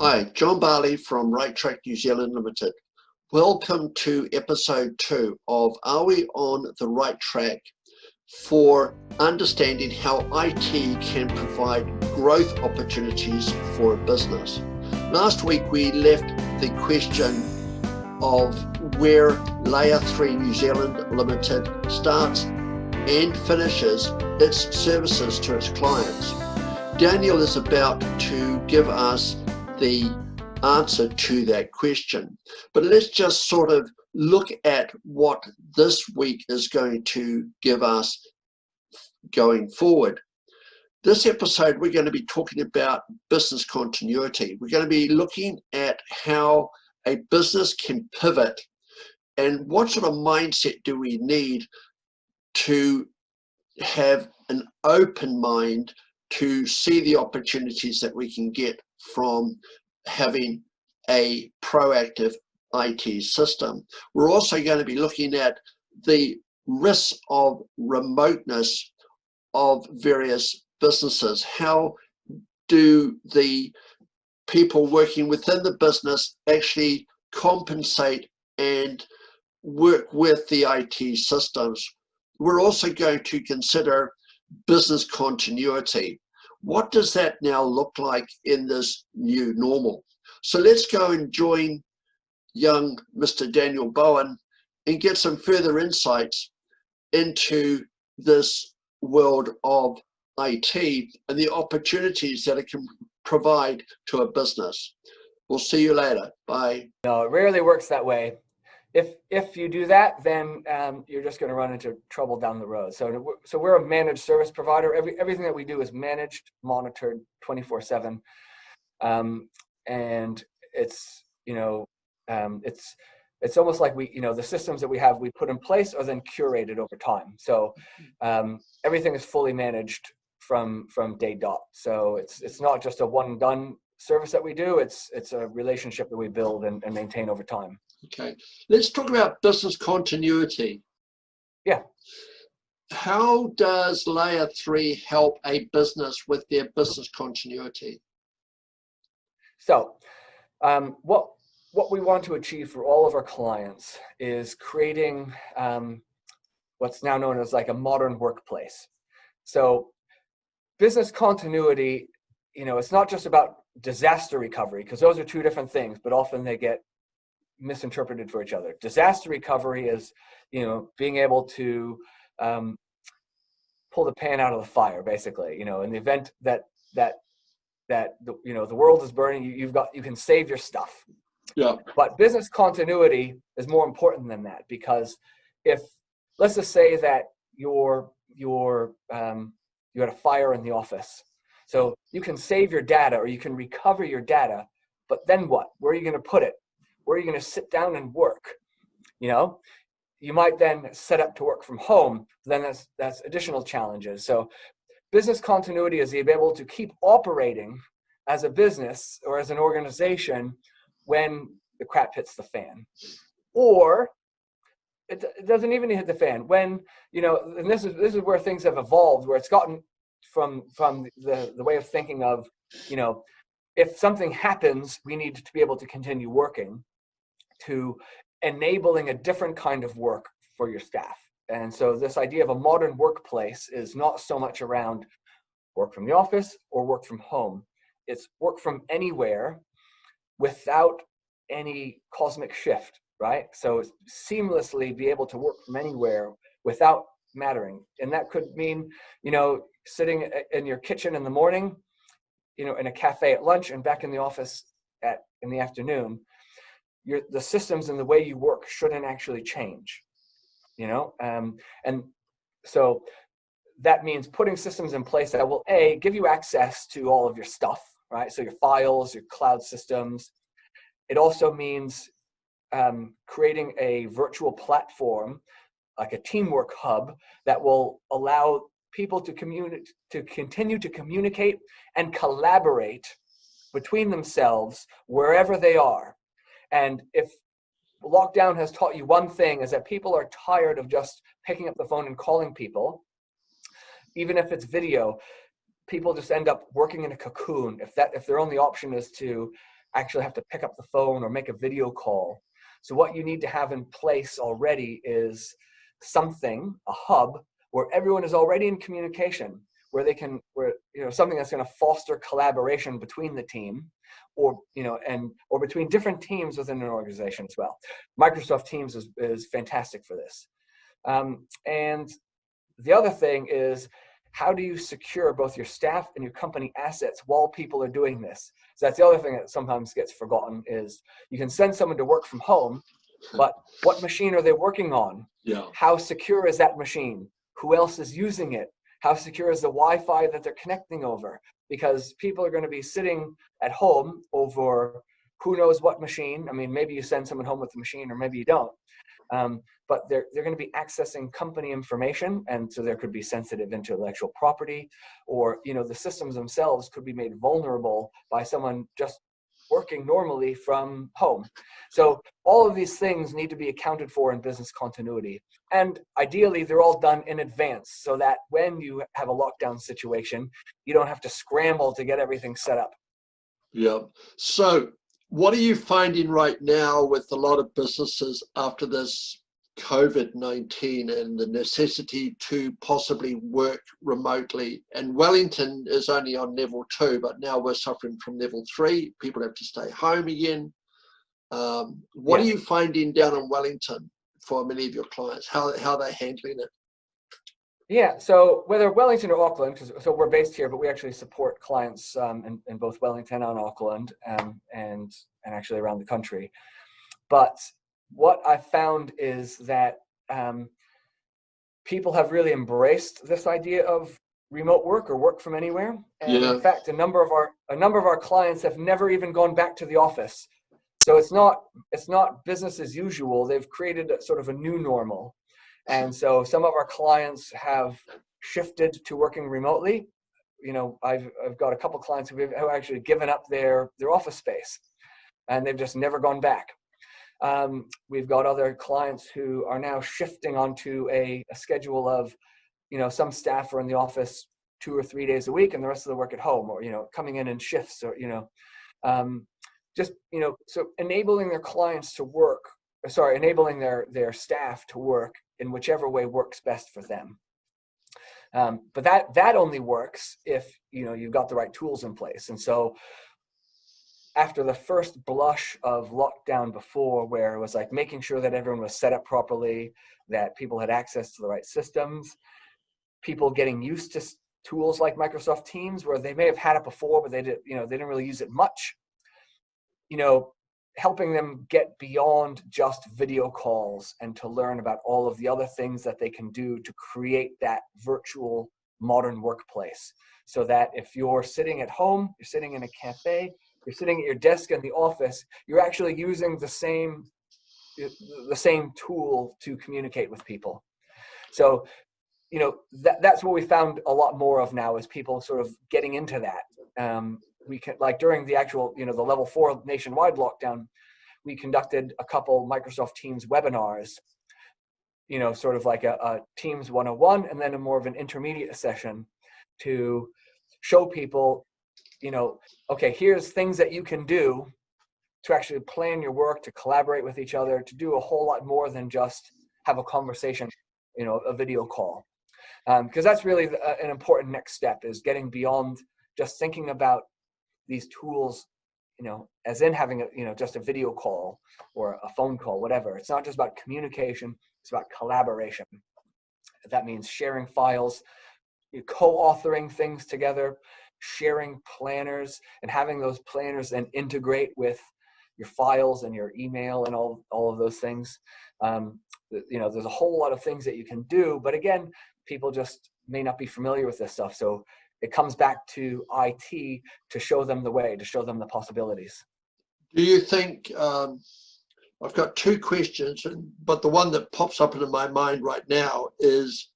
Hi, John Barley from Rite Track New Zealand Limited. Welcome to episode 2 of Are We on the Right Track for understanding how IT can provide growth opportunities for a business. Last week we left the question of where Layer 3 New Zealand Limited starts and finishes its services to its clients. Daniel is about to give us the answer to that question. But let's just sort of look at what this week is going to give us going forward. This episode, we're going to be talking about business continuity. We're going to be looking at how a business can pivot and what sort of mindset do we need to have an open mind to see the opportunities that we can get from having a proactive IT system. We're also going to be looking at the risks of remoteness of various businesses. How do the people working within the business actually compensate and work with the IT systems? We're also going to consider business continuity. What does that now look like in this new normal? So let's go and join young Mr. Daniel Bowen and get some further insights into this world of IT and the opportunities that it can provide to a business. We'll see you later. Bye. No, it rarely works that way. If you do that, then you're just going to run into trouble down the road. So we're a managed service provider. Everything that we do is managed, monitored 24/7, and it's it's almost like the systems that we have we put in place are then curated over time. So everything is fully managed from day dot. So it's not just a one and done service that we do. It's a relationship that we build and maintain over time. Okay, let's talk about business continuity. Yeah. How does Layer 3 help a business with their business continuity? So what we want to achieve for all of our clients is creating what's now known as like a modern workplace. So business continuity, it's not just about disaster recovery, because those are two different things, but often they get misinterpreted for each other. Disaster recovery is, being able to pull the pan out of the fire, basically. In the event that the world is burning, you can save your stuff. Yeah. But business continuity is more important than that, because if, let's just say that you had a fire in the office, so you can save your data or you can recover your data, but then what? Where are you going to put it? Where are you going to sit down and work? You might then set up to work from home. Then that's additional challenges. So business continuity is to be able to keep operating as a business or as an organization when the crap hits the fan. Or it doesn't even hit the fan. When, and this is where things have evolved, where it's gotten from the way of thinking of, if something happens, we need to be able to continue working, to enabling a different kind of work for your staff. And so this idea of a modern workplace is not so much around work from the office or work from home. It's work from anywhere without any cosmic shift, right? So seamlessly be able to work from anywhere without mattering. And that could mean, sitting in your kitchen in the morning, in a cafe at lunch, and back in the office in the afternoon. The systems and the way you work shouldn't actually change, and so that means putting systems in place that will give you access to all of your stuff, right? So your files, your cloud systems. It also means creating a virtual platform, like a teamwork hub, that will allow people to continue to communicate and collaborate between themselves wherever they are. And if lockdown has taught you one thing, is that people are tired of just picking up the phone and calling people. Even if it's video, people just end up working in a cocoon if their only option is to actually have to pick up the phone or make a video call. So what you need to have in place already is something, a hub, where everyone is already in communication, where something that's going to foster collaboration between the team, or between different teams within an organization as well. Microsoft Teams is fantastic for this. And the other thing is, how do you secure both your staff and your company assets while people are doing this? So that's the other thing that sometimes gets forgotten, is you can send someone to work from home, but what machine are they working on? Yeah. How secure is that machine? Who else is using it? How secure is the Wi-Fi that they're connecting over? Because people are going to be sitting at home over who knows what machine. I mean, maybe you send someone home with the machine, or maybe you don't. But they're going to be accessing company information, and so there could be sensitive intellectual property, or the systems themselves could be made vulnerable by someone just working normally from home. So all of these things need to be accounted for in business continuity, and ideally they're all done in advance, so that when you have a lockdown situation, you don't have to scramble to get everything set up. Yeah. So what are you finding right now with a lot of businesses after this COVID-19 and the necessity to possibly work remotely? And Wellington is only on level 2, but now we're suffering from level 3. People have to stay home again. What are you finding down in Wellington for many of your clients? How are they handling it? Yeah, so whether Wellington or Auckland, so we're based here, but we actually support clients in both Wellington and Auckland, and actually around the country. But what I found is that people have really embraced this idea of remote work or work from anywhere. And in fact, a number of our clients have never even gone back to the office. So it's not business as usual. They've created sort of a new normal. And so some of our clients have shifted to working remotely. I've got a couple of clients who have actually given up their office space, and they've just never gone back. We've got other clients who are now shifting onto a schedule of, some staff are in the office 2 or 3 days a week, and the rest of the work at home, or coming in shifts, or so enabling their clients to work. Enabling their staff to work in whichever way works best for them. But that only works if you've got the right tools in place. And so after the first blush of lockdown before, where it was like making sure that everyone was set up properly, that people had access to the right systems, people getting used to tools like Microsoft Teams, where they may have had it before, but they didn't really use it much. Helping them get beyond just video calls and to learn about all of the other things that they can do to create that virtual modern workplace. So that if you're sitting at home, you're sitting in a cafe, you're sitting at your desk in the office, you're actually using the same tool to communicate with people. So, that's what we found a lot more of now, is people sort of getting into that. We can, like during the actual, the level 4 nationwide lockdown, we conducted a couple Microsoft Teams webinars, sort of like a Teams 101, and then a more of an intermediate session to show people, okay, here's things that you can do to actually plan your work, to collaborate with each other, to do a whole lot more than just have a conversation, a video call. Because that's really an important next step, is getting beyond just thinking about these tools, as in having just a video call or a phone call, whatever. It's not just about communication, it's about collaboration. That means sharing files, co-authoring things together, sharing planners, and having those planners then integrate with your files and your email and all of those things. There's a whole lot of things that you can do, but again, people just may not be familiar with this stuff. So it comes back to IT to show them the way, to show them the possibilities. Do you think, I've got 2 questions, but the one that pops up into my mind right now is,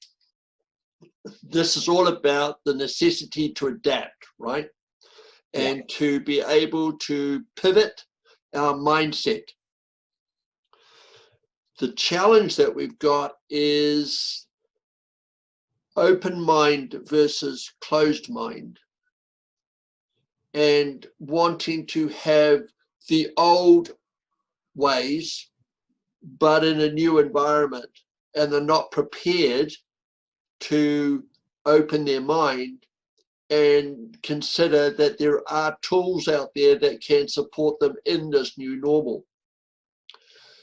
this is all about the necessity to adapt, right? And to be able to pivot our mindset. The challenge that we've got is open mind versus closed mind, and wanting to have the old ways, but in a new environment, and they're not prepared to open their mind and consider that there are tools out there that can support them in this new normal.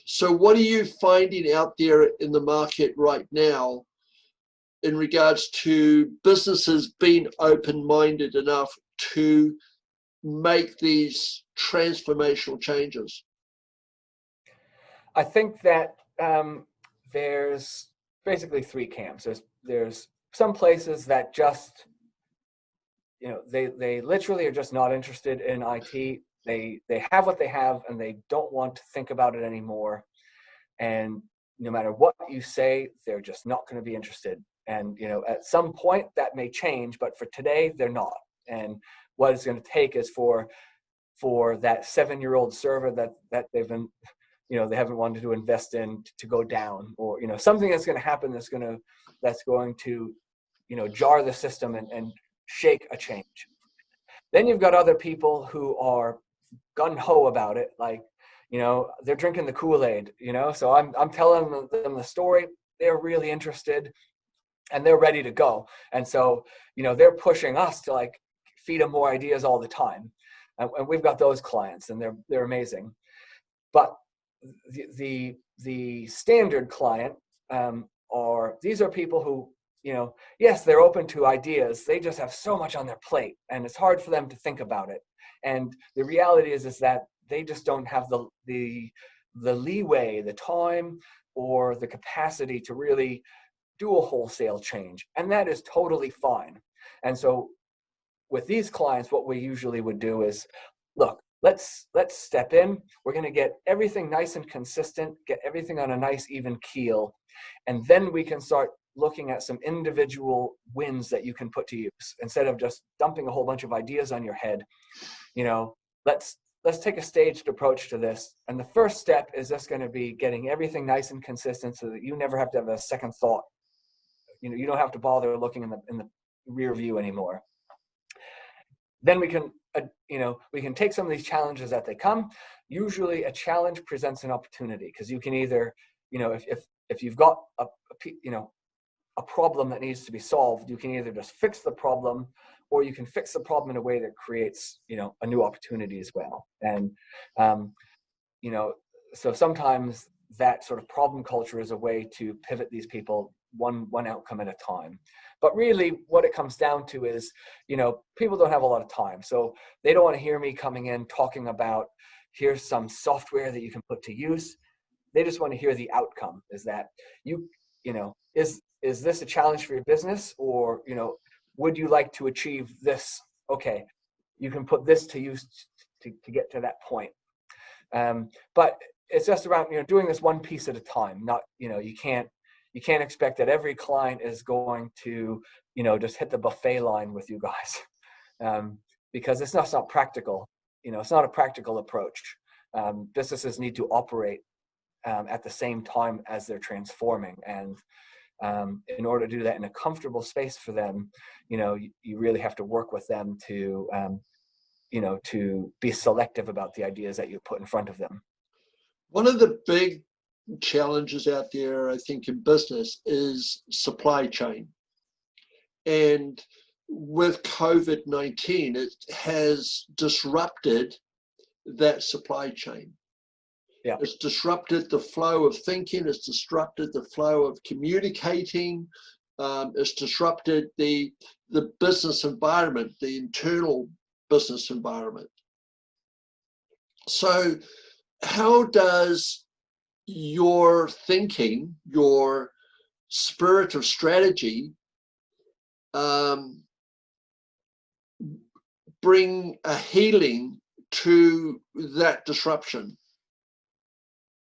So what are you finding out there in the market right now in regards to businesses being open-minded enough to make these transformational changes? I think that there's basically three camps. There's some places that just, they literally are just not interested in IT. They have what they have and they don't want to think about it anymore. And no matter what you say, they're just not going to be interested. And at some point that may change, but for today they're not. And what it's going to take is for that 7-year-old server that they've been, they haven't wanted to invest in to go down, or something that's going to happen that's going to jar the system and shake a change. Then you've got other people who are gung-ho about it, like they're drinking the Kool-Aid, so I'm telling them the story, they're really interested and they're ready to go. And so they're pushing us to like feed them more ideas all the time, and we've got those clients and they're amazing. But the standard client these are people who, yes, they're open to ideas, they just have so much on their plate and it's hard for them to think about it. And the reality is that they just don't have the leeway, the time, or the capacity to really do a wholesale change. And that is totally fine. And so with these clients, what we usually would do is, look, let's step in. We're going to get everything nice and consistent, get everything on a nice even keel. And then we can start looking at some individual wins that you can put to use instead of just dumping a whole bunch of ideas on your head. Let's take a staged approach to this. And the first step is just going to be getting everything nice and consistent so that you never have to have a second thought. You don't have to bother looking in the rear view anymore. Then we can take some of these challenges as they come. Usually a challenge presents an opportunity, because you can either, if you've got a problem that needs to be solved, you can either just fix the problem, or you can fix the problem in a way that creates, a new opportunity as well. And, so sometimes that sort of problem culture is a way to pivot these people one outcome at a time. But really what it comes down to is, people don't have a lot of time. So they don't want to hear me coming in talking about, here's some software that you can put to use. They just want to hear the outcome, is that is this a challenge for your business, or, would you like to achieve this? Okay, you can put this to use to get to that point. But it's just around, doing this one piece at a time. Not, you can't expect that every client is going to, just hit the buffet line with you guys, because it's not practical. It's not a practical approach. Businesses need to operate at the same time as they're transforming, and in order to do that in a comfortable space for them, you really have to work with them to to be selective about the ideas that you put in front of them. One of the big challenges out there, I think, in business is supply chain. And with COVID-19, it has disrupted that supply chain. Yeah. It's disrupted the flow of thinking. It's disrupted the flow of communicating. It's disrupted the business environment, the internal business environment. So how does your thinking, your spirit of strategy, bring a healing to that disruption?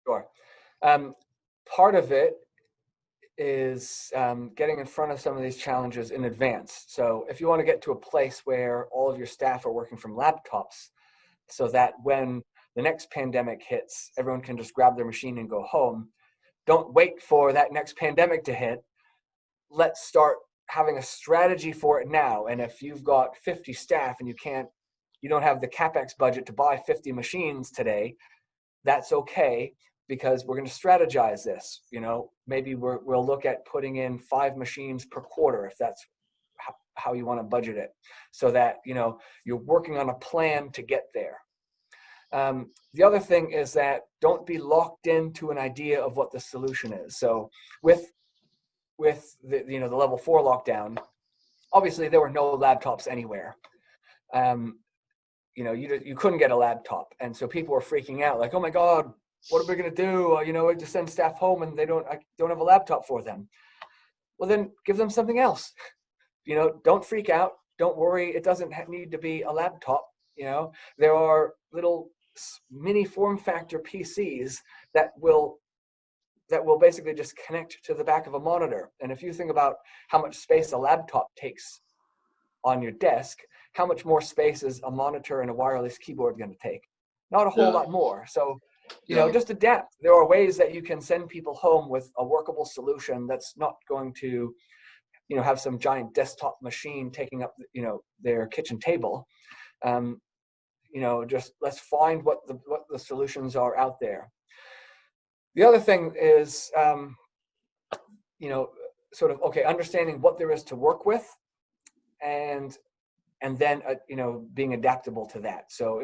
Sure. Part of it is getting in front of some of these challenges in advance. So if you want to get to a place where all of your staff are working from laptops, so that when the next pandemic hits, everyone can just grab their machine and go home, don't wait for that next pandemic to hit. Let's start having a strategy for it now. And if you've got 50 staff and you can't you don't have the CapEx budget to buy 50 machines today, that's okay, because we're going to strategize this. Maybe we'll look at putting in 5 machines per quarter, if that's how you want to budget it, so that you're working on a plan to get there. The other thing is that don't be locked into an idea of what the solution is. So with the the level 4 lockdown, obviously there were no laptops anywhere. You couldn't get a laptop, and so people were freaking out, like, oh my God, what are we going to do? We just send staff home and I don't have a laptop for them. Well, then give them something else. Don't freak out. Don't worry. It doesn't need to be a laptop. There are little mini form factor PCs that will basically just connect to the back of a monitor. And if you think about how much space a laptop takes on your desk, how much more space is a monitor and a wireless keyboard going to take? Not a whole lot more. So, just adapt. There are ways that you can send people home with a workable solution that's not going to, have some giant desktop machine taking up, their kitchen table. Just let's find what the solutions are out there. The other thing is, understanding what there is to work with, and then being adaptable to that. So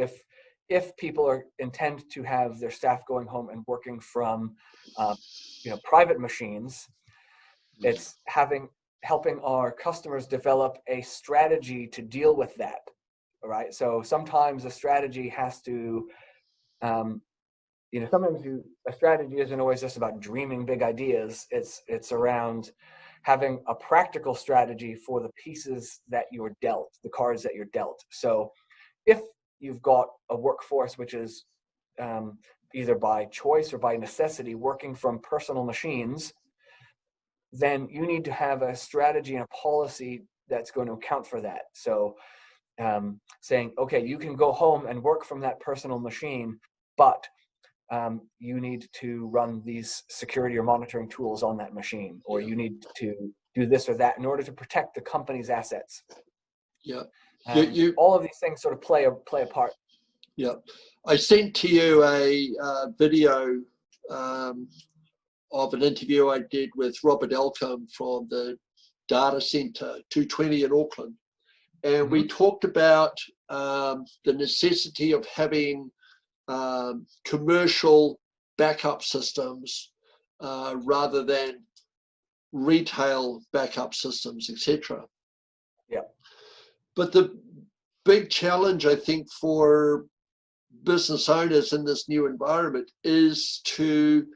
if people intend to have their staff going home and working from private machines, it's helping our customers develop a strategy to deal with that. All right. So sometimes a strategy has to, sometimes a strategy isn't always just about dreaming big ideas. It's around having a practical strategy for the pieces that you're dealt, the cards that you're dealt. So if you've got a workforce which is either by choice or by necessity working from personal machines, then you need to have a strategy and a policy that's going to account for that. So saying, okay, you can go home and work from that personal machine, but you need to run these security or monitoring tools on that machine, or you need to do this or that in order to protect the company's assets. Yeah. All of these things sort of play a part. Yeah. I sent to you a video of an interview I did with Robert Elcombe from the data center 220 in Auckland. And we talked about the necessity of having commercial backup systems rather than retail backup systems, etc. Yeah. But the big challenge, I think, for business owners in this new environment is to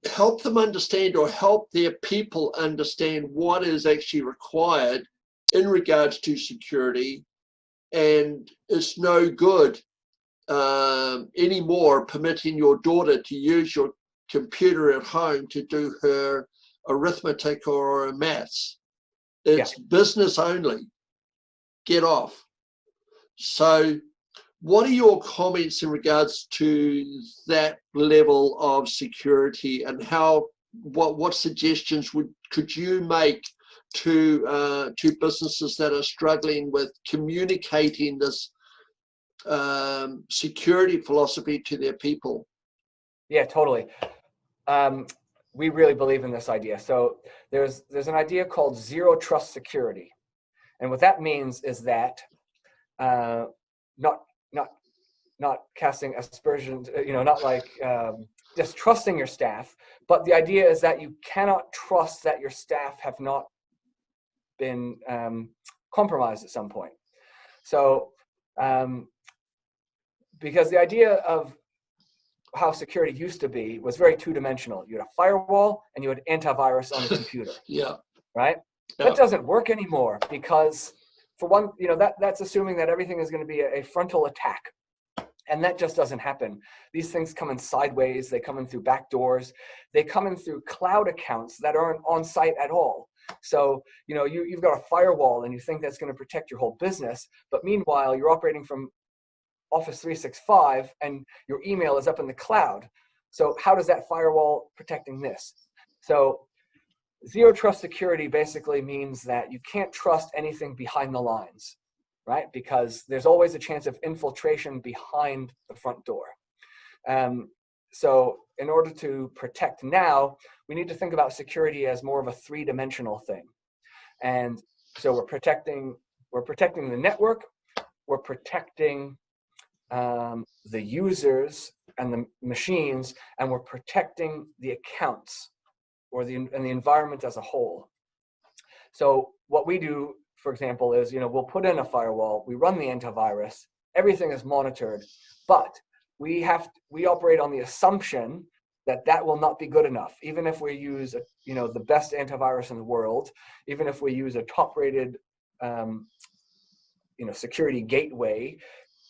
help them understand, or help their people understand, what is actually required in regards to security. And it's no good anymore permitting your daughter to use your computer at home to do her arithmetic or her maths. It's business only. Get off. So what are your comments in regards to that level of security, and what suggestions could you make to businesses that are struggling with communicating this security philosophy to their people? Yeah, totally. We really believe in this idea. So there's an idea called zero trust security, and what that means is that not casting aspersions, not like distrusting your staff, but the idea is that you cannot trust that your staff have not been compromised at some point. So because the idea of how security used to be was very two-dimensional. You had a firewall and you had antivirus on the computer. Yeah. Right? Yeah. That doesn't work anymore, because for one, that's assuming that everything is going to be a frontal attack. And that just doesn't happen. These things come in sideways. They come in through back doors. They come in through cloud accounts that aren't on site at all. So, you've got a firewall and you think that's going to protect your whole business. But meanwhile, you're operating from Office 365 and your email is up in the cloud. So how does that firewall protecting this? So Zero trust security basically means that you can't trust anything behind the lines, right? Because there's always a chance of infiltration behind the front door. So in order to protect now, we need to think about security as more of a three-dimensional thing. And so we're protecting the network, we're protecting the users and the machines, and we're protecting the accounts or the environment as a whole. So what we do, for example, is, we'll put in a firewall, we run the antivirus, everything is monitored, but we operate on the assumption that that will not be good enough. Even if we use the best antivirus in the world, even if we use a top-rated security gateway,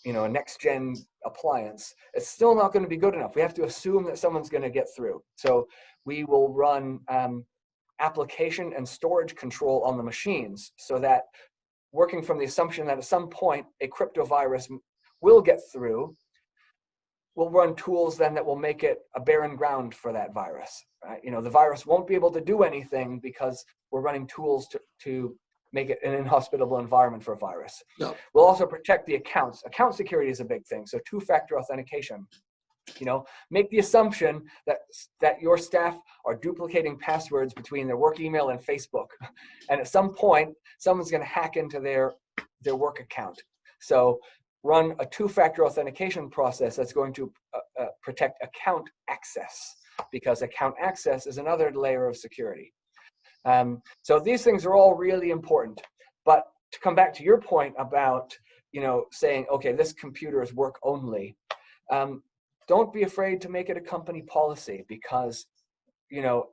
a next-gen appliance, it's still not going to be good enough. We have to assume that someone's going to get through. So we will run application and storage control on the machines, so that, working from the assumption that at some point a crypto virus will get through, we'll run tools then that will make it a barren ground for that virus. Right? The virus won't be able to do anything because we're running tools to make it an inhospitable environment for a virus. Yep. We'll also protect the accounts. Account security is a big thing. So two-factor authentication. Make the assumption that your staff are duplicating passwords between their work email and Facebook. And at some point, someone's going to hack into their work account. So run a two-factor authentication process that's going to protect account access, because account access is another layer of security. So these things are all really important. But to come back to your point about, saying, okay, this computer is work only, don't be afraid to make it a company policy, because,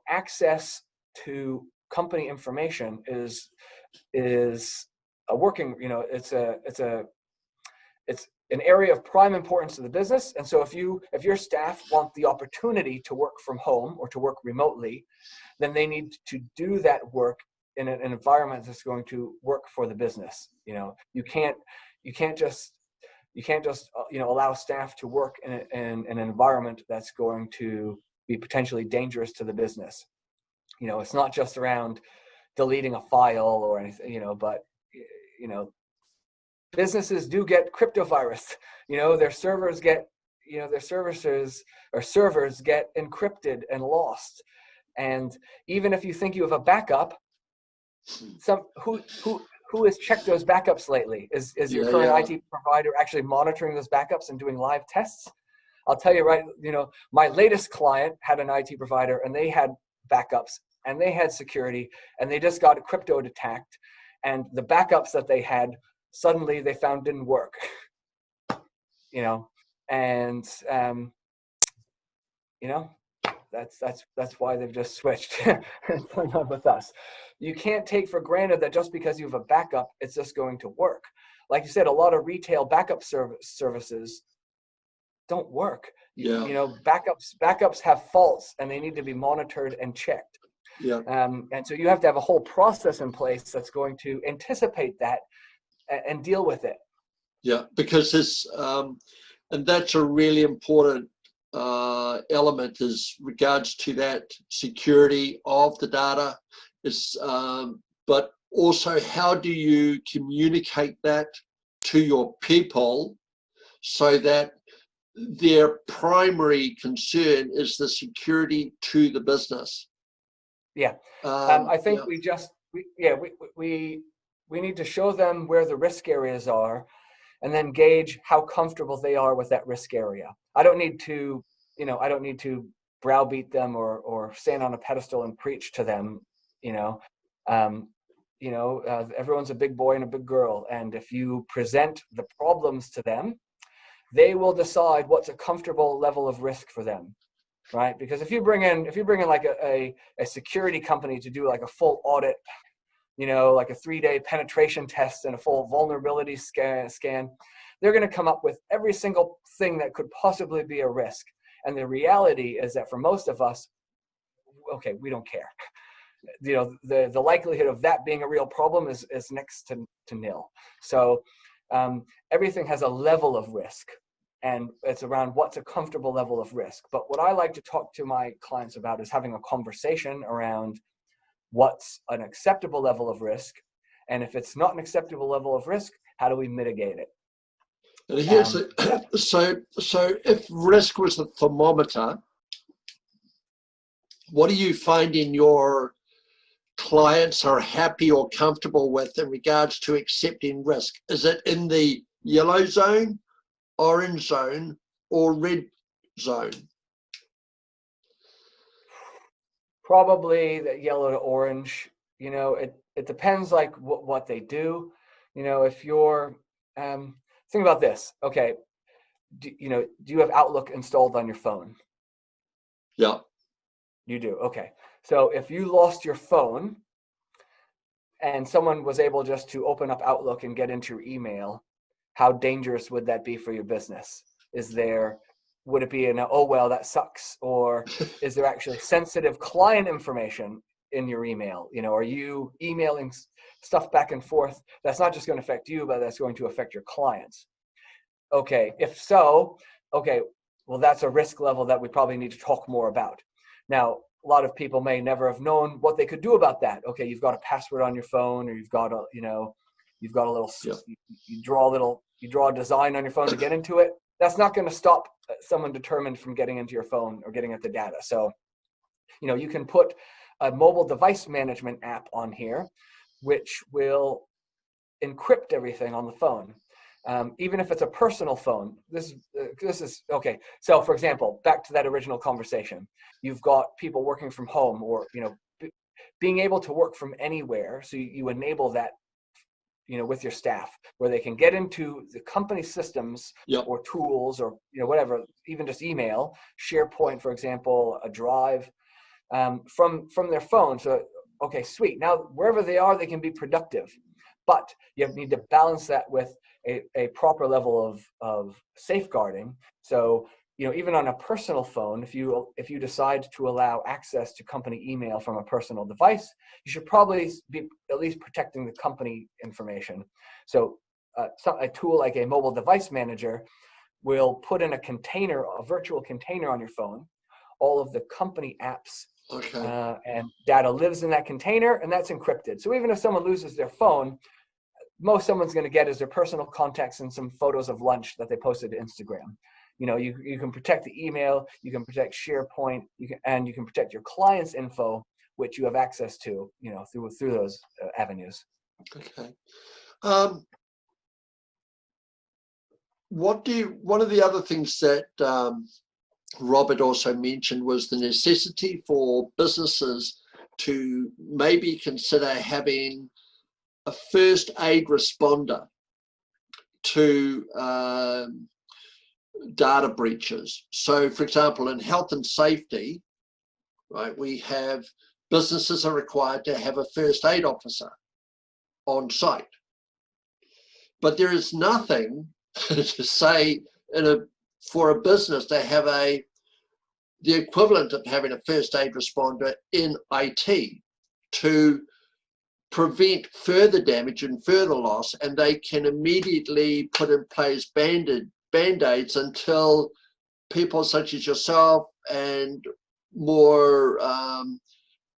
access to company information is a working, it's an area of prime importance to the business. And so if your staff want the opportunity to work from home or to work remotely, then they need to do that work in an environment that's going to work for the business. You can't just allow staff to work in an environment that's going to be potentially dangerous to the business. It's not just around deleting a file or anything, but businesses do get crypto virus. Their servers get, their services or servers get encrypted and lost. And even if you think you have a backup, who has checked those backups lately? Is your current IT provider actually monitoring those backups and doing live tests? I'll tell you right, my latest client had an IT provider, and they had backups and they had security, and they just got crypto attacked, and the backups that they had suddenly they found didn't work. That's why they've just switched and signed up with us. You can't take for granted that just because you have a backup, it's just going to work. Like you said, a lot of retail backup services don't work. Backups have faults, and they need to be monitored and checked. Yeah. And so you have to have a whole process in place that's going to anticipate that and deal with it. Yeah, because this, and that's a really important element, is regards to that security of the data. But also, how do you communicate that to your people so that their primary concern is the security to the business? Yeah, I think we need to show them where the risk areas are, and then gauge how comfortable they are with that risk area. I don't need to browbeat them or stand on a pedestal and preach to them. Everyone's a big boy and a big girl, and if you present the problems to them, they will decide what's a comfortable level of risk for them, right? Because if you bring in like a security company to do like a full audit, like a 3-day penetration test and a full vulnerability scan, they're going to come up with every single thing that could possibly be a risk. And the reality is that for most of us, okay, we don't care. The likelihood of that being a real problem is next to nil. So everything has a level of risk, and it's around what's a comfortable level of risk. But what I like to talk to my clients about is having a conversation around what's an acceptable level of risk, and if it's not an acceptable level of risk, how do we mitigate it? And here's so if risk was the thermometer, what do you find in your clients are happy or comfortable with in regards to accepting risk? Is it in the yellow zone, orange zone, or red zone? Probably the yellow to orange. It depends like what they do. If you're think about this. Okay, do you have Outlook installed on your phone? Yeah. You do. Okay. So if you lost your phone and someone was able just to open up Outlook and get into your email, how dangerous would that be for your business? Would it be oh, well, that sucks? Or is there actually sensitive client information in your email? Are you emailing stuff back and forth that's not just going to affect you, but that's going to affect your clients? Okay. If so, okay, well, that's a risk level that we probably need to talk more about. Now, a lot of people may never have known what they could do about that. Okay, you've got a password on your phone, or you've got a little, you draw a design on your phone to get into it. That's not going to stop someone determined from getting into your phone or getting at the data. So, you can put a mobile device management app on here, which will encrypt everything on the phone. Even if it's a personal phone. This is okay. So, for example, back to that original conversation, you've got people working from home, or being able to work from anywhere. So you enable that, with your staff, where they can get into the company systems or tools, or whatever, even just email, SharePoint, for example, a Drive, from their phone. So, okay, sweet. Now wherever they are, they can be productive. But you need to balance that with a proper level of safeguarding. So, even on a personal phone, if you decide to allow access to company email from a personal device, you should probably be at least protecting the company information. So a tool like a mobile device manager will put in a virtual container on your phone, all of the company apps. Okay. And data lives in that container, and that's encrypted. So even if someone loses their phone, most someone's going to get is their personal contacts and some photos of lunch that they posted to Instagram. You can protect the email, you can protect SharePoint, you can protect your client's info, which you have access to, through those avenues. Okay. One of the other things that Robert also mentioned was the necessity for businesses to maybe consider having a first aid responder to data breaches. So, for example, in health and safety, right, we have businesses are required to have a first aid officer on site, but there is nothing to say for a business to have the equivalent of having a first aid responder in IT to prevent further damage and further loss, and they can immediately put in place band-aids until people such as yourself and more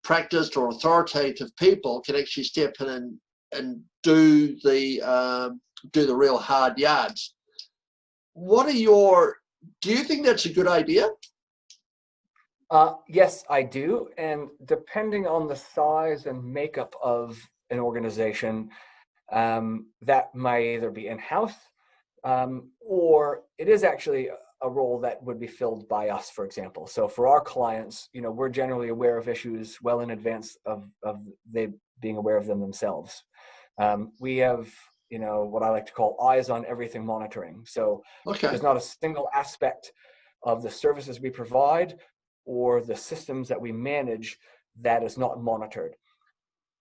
practiced or authoritative people can actually step in and do the real hard yards. Do you think that's a good idea? Yes, I do. And depending on the size and makeup of an organization, that might either be in-house, or it is actually a role that would be filled by us, for example. So for our clients, we're generally aware of issues well in advance of they being aware of them themselves. We have, what I like to call eyes on everything monitoring. So there's not a single aspect of the services we provide or the systems that we manage that is not monitored.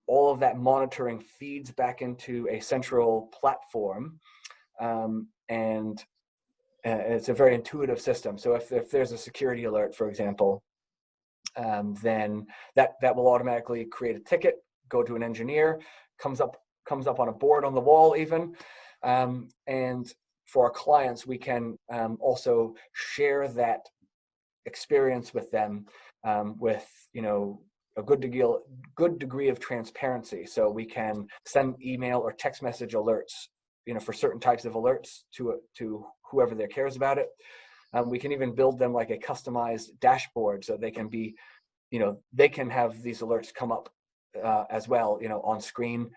All of that monitoring feeds back into a central platform, and it's a very intuitive system. So if there's a security alert, for example, then that will automatically create a ticket, go to an engineer, comes up on a board on the wall even, and for our clients, we can also share that experience with them, with a good good degree of transparency. So we can send email or text message alerts, for certain types of alerts to whoever that cares about it. We can even build them like a customized dashboard, so they can be, they can have these alerts come up as well, on screen.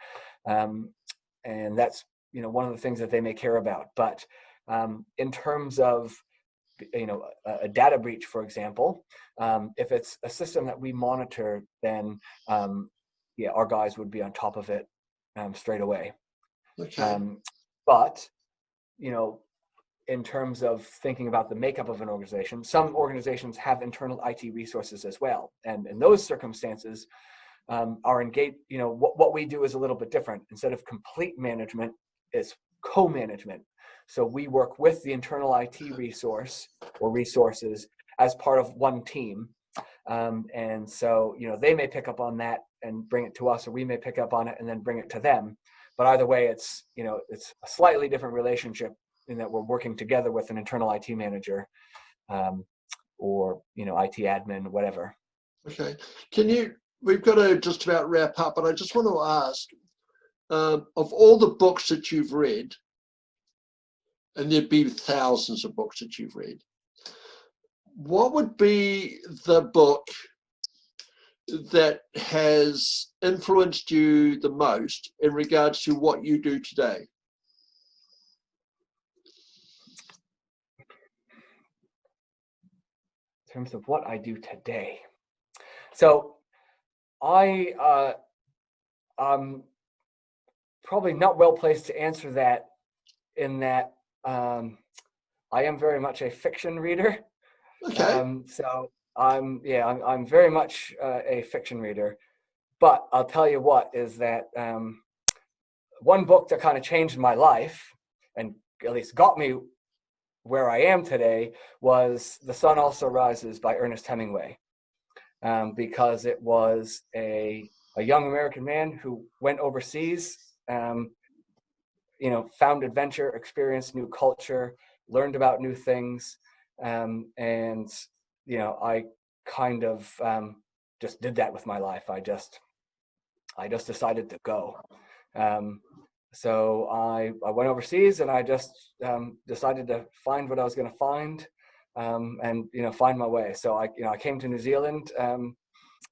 And that's, one of the things that they may care about. But in terms of, a data breach, for example, if it's a system that we monitor, then our guys would be on top of it straight away. Okay. But, in terms of thinking about the makeup of an organization, some organizations have internal IT resources as well. And in those circumstances, our engage, what we do is a little bit different. Instead of complete management, it's co-management. So we work with the internal IT resource or resources as part of one team. And so, they may pick up on that and bring it to us, or we may pick up on it and then bring it to them. But either way, it's, it's a slightly different relationship in that we're working together with an internal IT manager, or, IT admin, whatever. Okay. We've got to just about wrap up, but I just want to ask, of all the books that you've read, and there'd be thousands of books that you've read, what would be the book that has influenced you the most in regards to what you do today? In terms of what I do today. So I'm probably not well placed to answer that, in that I am very much a fiction reader. Okay. So I'm very much a fiction reader. But I'll tell you what is that one book that kind of changed my life, and at least got me where I am today, was The Sun Also Rises by Ernest Hemingway, because it was a young American man who went overseas, found adventure, experienced new culture, learned about new things, and I kind of just did that with my life. I just decided to go. So I went overseas, and I just decided to find what I was going to find, and find my way. So I came to New Zealand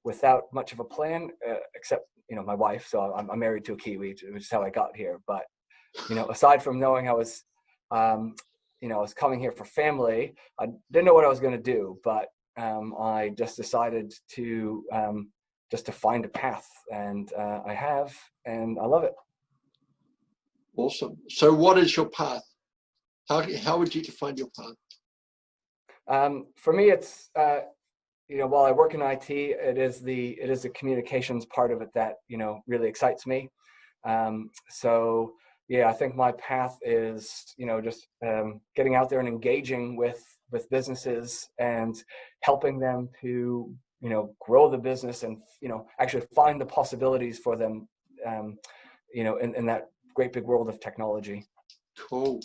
without much of a plan, except my wife. So I'm married to a Kiwi, which is how I got here. But aside from knowing I was coming here for family, I didn't know what I was going to do. But I just decided to find a path, and I have, and I love it. Awesome. So what is your path? How would you define your path? For me, it's while I work in IT, it is the communications part of it that really excites me. So I think my path is just getting out there and engaging with businesses and helping them to grow the business, and actually find the possibilities for them in that great big world of technology. Cool.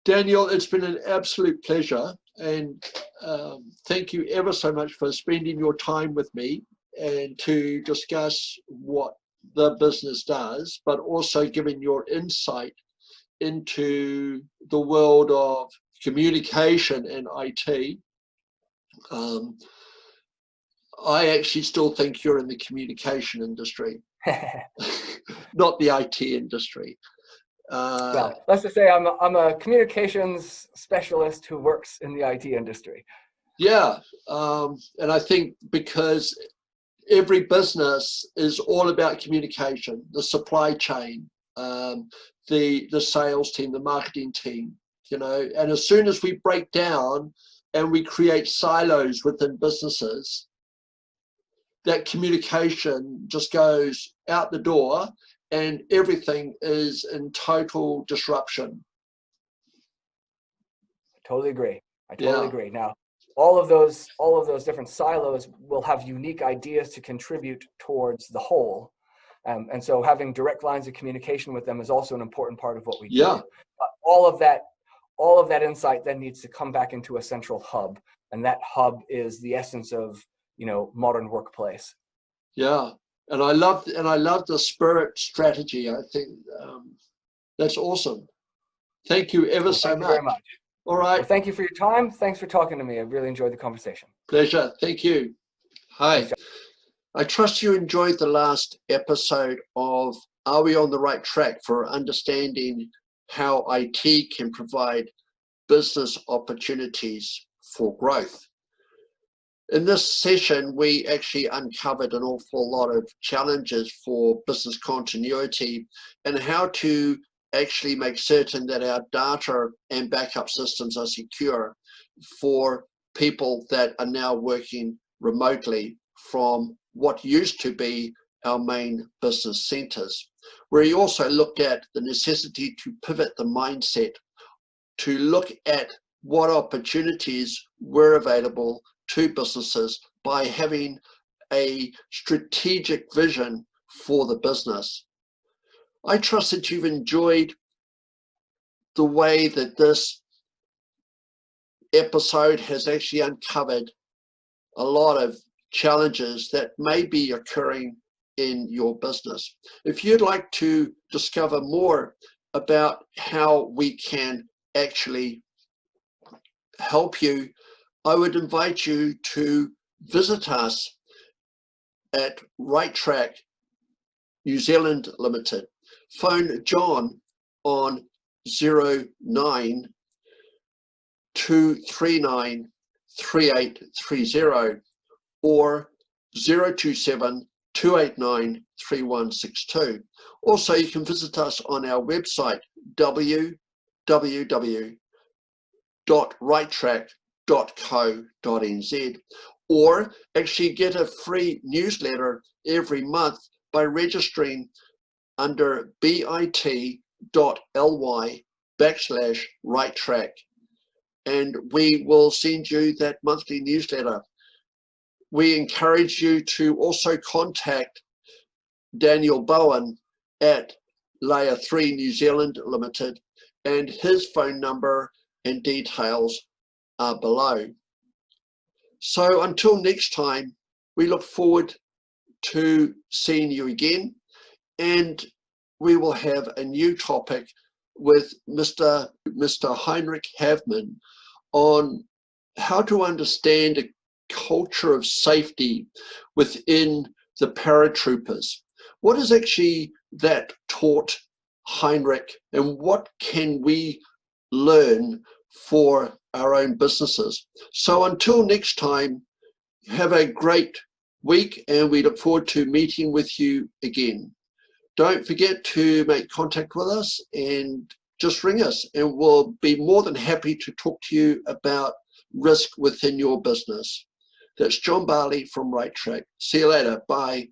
Daniel, it's been an absolute pleasure, and thank you ever so much for spending your time with me and to discuss what the business does, but also giving your insight into the world of communication and IT. I actually still think you're in the communication industry, not the IT industry. Well, let's just say I'm a communications specialist who works in the IT industry. Yeah, and I think because every business is all about communication, the supply chain, the sales team, the marketing team, and as soon as we break down and we create silos within businesses, that communication just goes out the door, and everything is in total disruption. I totally agree. Now, all of those different silos will have unique ideas to contribute towards the whole, and so having direct lines of communication with them is also an important part of what we do. But all of that insight then needs to come back into a central hub, and that hub is the essence of modern workplace. Yeah, and I love the spirit strategy. I think that's awesome. Thank you ever Well, so thank you very much. much. All right, Well, thank you for your time. Thanks for talking to me. I really enjoyed the conversation. pleasure. Thank you. Thanks, Hi. John. I trust you enjoyed the last episode of Are We on the Right Track for understanding how IT can provide business opportunities for growth. In this session, we actually uncovered an awful lot of challenges for business continuity and how to actually make certain that our data and backup systems are secure for people that are now working remotely from what used to be our main business centers. We also looked at the necessity to pivot the mindset to look at what opportunities were available to businesses by having a strategic vision for the business. I trust that you've enjoyed the way that this episode has actually uncovered a lot of challenges that may be occurring in your business. If you'd like to discover more about how we can actually help you, I would invite you to visit us at Rite Track New Zealand Limited. Phone John on 09 239 3830 or 027 289 3162. Also, you can visit us on our website www.ritetrack.co.nz, or actually get a free newsletter every month by registering under bit.ly/ritetrack, and we will send you that monthly newsletter. We encourage you to also contact Daniel Bowen at Layer 3 New Zealand Limited, and his phone number and details are below. So until next time, we look forward to seeing you again, and we will have a new topic with Mr. Heinrich Havman on how to understand a culture of safety within the paratroopers. What is actually that taught Heinrich, and what can we learn for our own businesses? So until next time, have a great week, and we look forward to meeting with you again. Don't forget to make contact with us and just ring us, and we'll be more than happy to talk to you about risk within your business. That's John Barley from Rite Track. See you later. Bye.